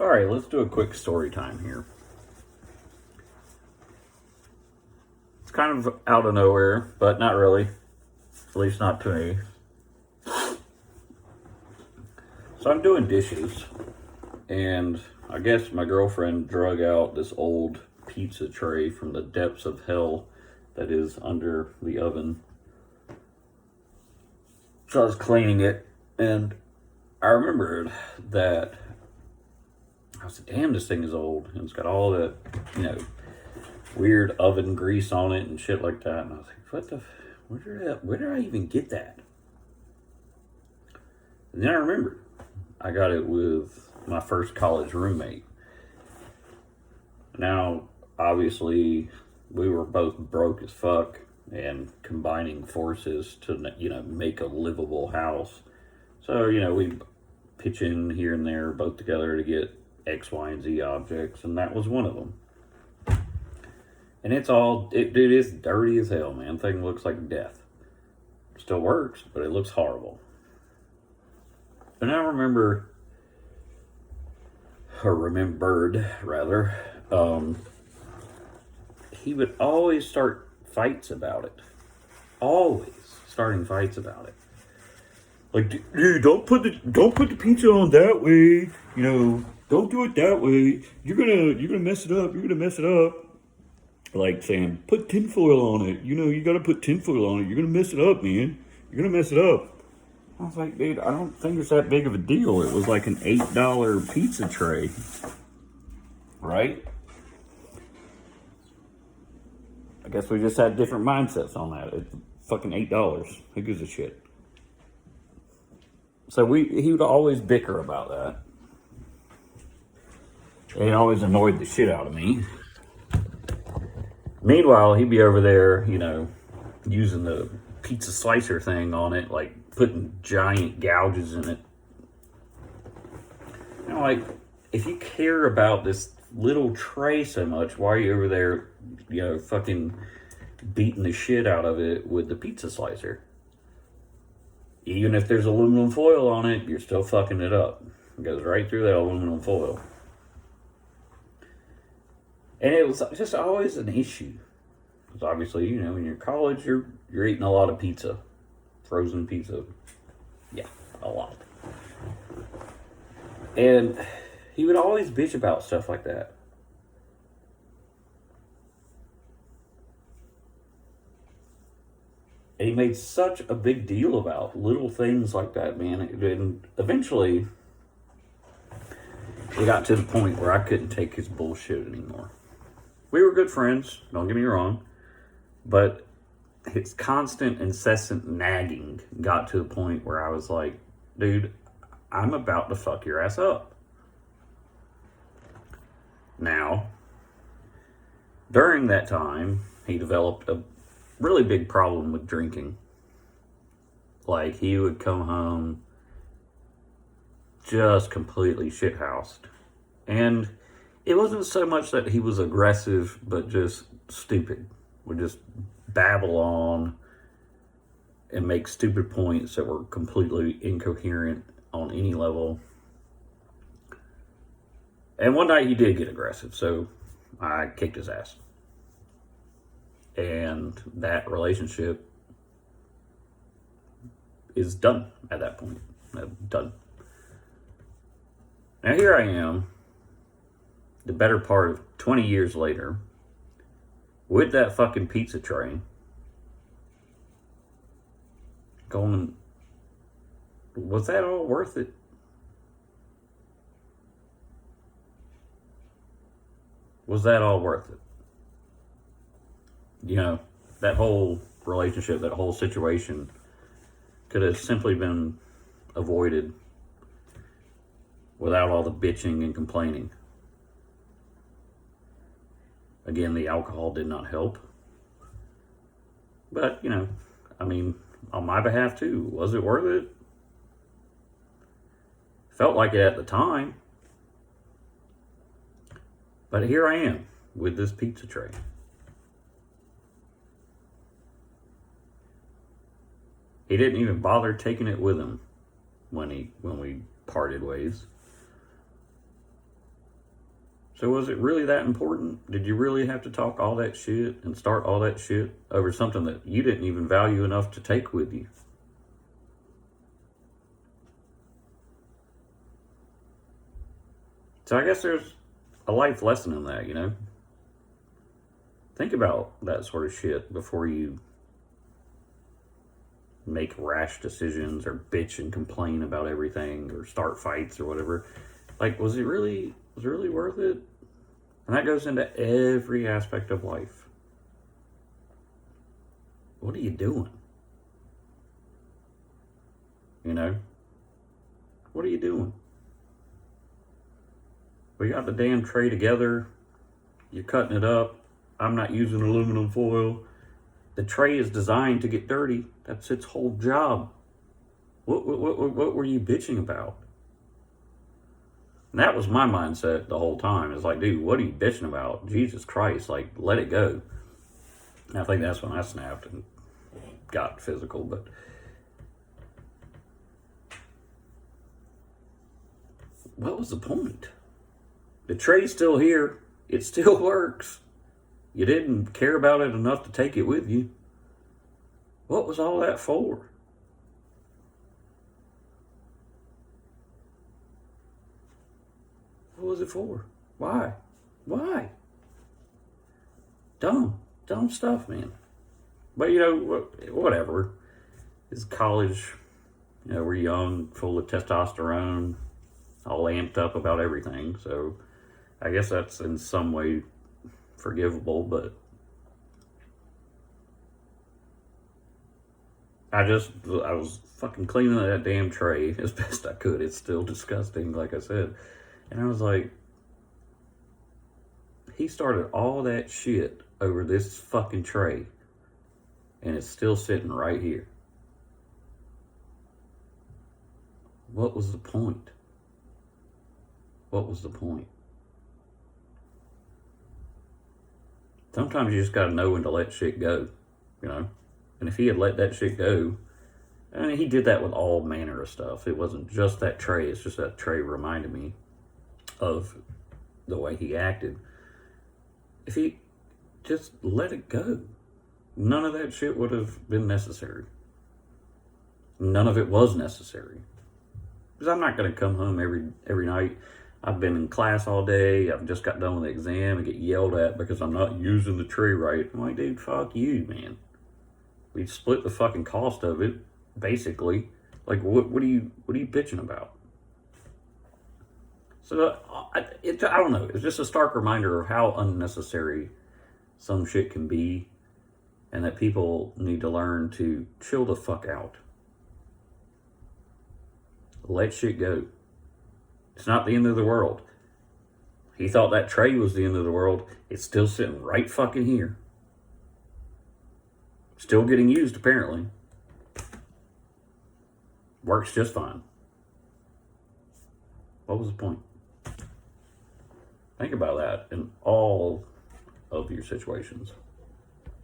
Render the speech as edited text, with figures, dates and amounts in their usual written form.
All right, let's do a quick story time here. It's kind of out of nowhere, but not really. At least not to me. So I'm doing dishes, and I guess my girlfriend drug out this old pizza tray from the depths of hell that is under the oven. So I was cleaning it, and I remembered that I was like, damn, this thing is old. And it's got all that, weird oven grease on it and shit like that. And I was like, where did I even get that? And then I remembered I got it with my first college roommate. Now, obviously, we were both broke as fuck and combining forces to, make a livable house. So, we pitch in here and there both together to get X, Y, and Z objects, and that was one of them. And dude, it's dirty as hell, man. Thing looks like death. Still works, but it looks horrible. And I remembered, rather, he would always start fights about it. Always starting fights about it. Like, dude, don't put the pizza on that way. Don't do it that way. You're gonna mess it up. You're gonna mess it up. Like saying, put tinfoil on it. You gotta put tinfoil on it. You're gonna mess it up, man. You're gonna mess it up. I was like, dude, I don't think it's that big of a deal. It was like an $8 pizza tray. Right? I guess we just had different mindsets on that. It's fucking $8. Who gives a shit? So he would always bicker about that. It always annoyed the shit out of me. Meanwhile, he'd be over there, using the pizza slicer thing on it, like putting giant gouges in it. Like, if you care about this little tray so much, why are you over there, fucking beating the shit out of it with the pizza slicer? Even if there's aluminum foil on it, you're still fucking it up. It goes right through that aluminum foil. And it was just always an issue. Because obviously, in your college, you're eating a lot of pizza. Frozen pizza. Yeah, a lot. And he would always bitch about stuff like that. And he made such a big deal about little things like that, man. And eventually, it got to the point where I couldn't take his bullshit anymore. We were good friends, don't get me wrong. But his constant, incessant nagging got to the point where I was like, dude, I'm about to fuck your ass up. Now, during that time, he developed a really big problem with drinking. Like, he would come home just completely shithoused. And it wasn't so much that he was aggressive, but just stupid. Would just babble on and make stupid points that were completely incoherent on any level. And one night he did get aggressive, so I kicked his ass. And that relationship is done at that point. Done. Now here I am, the better part of 20 years later, with that fucking pizza tray, going, was that all worth it? Was that all worth it? That whole relationship, that whole situation could have simply been avoided without all the bitching and complaining. Again, the alcohol did not help. But, on my behalf too, was it worth it? Felt like it at the time. But here I am with this pizza tray. He didn't even bother taking it with him when we parted ways. So was it really that important? Did you really have to talk all that shit and start all that shit over something that you didn't even value enough to take with you? So I guess there's a life lesson in that, you know? Think about that sort of shit before you make rash decisions or bitch and complain about everything or start fights or whatever. Like, was it really worth it? And that goes into every aspect of life. What are you doing? You know? What are you doing? We got the damn tray together. You're cutting it up. I'm not using aluminum foil. The tray is designed to get dirty. That's its whole job. What were you bitching about? And that was my mindset the whole time. It's like, dude, what are you bitching about? Jesus Christ, like, let it go. And I think that's when I snapped and got physical. But what was the point? The tray's still here. It still works. You didn't care about it enough to take it with you. What was all that for? What was it for? Why? Why? Dumb stuff, man. But you know, whatever. It's college. You know, we're young, full of testosterone, all amped up about everything. So I guess that's in some way forgivable, but I was fucking cleaning that damn tray as best I could. It's still disgusting, like I said. And I was like, he started all that shit over this fucking tray, and it's still sitting right here. What was the point? What was the point? Sometimes you just gotta know when to let shit go, you know? And if he had let that shit go, I mean, he did that with all manner of stuff. It wasn't just that tray. It's just that tray reminded me of the way he acted. If he just let it go, none of that shit would have been necessary. None of it was necessary. Because I'm not going to come home every night. I've been in class all day. I've just got done with the exam and get yelled at because I'm not using the tray right. I'm like, dude, fuck you, man. We split the fucking cost of it, basically. Like, what are you bitching about? So I don't know. It's just a stark reminder of how unnecessary some shit can be, and that people need to learn to chill the fuck out. Let shit go. It's not the end of the world. He thought that tray was the end of the world. It's still sitting right fucking here. Still getting used, apparently. Works just fine. What was the point? Think about that in all of your situations.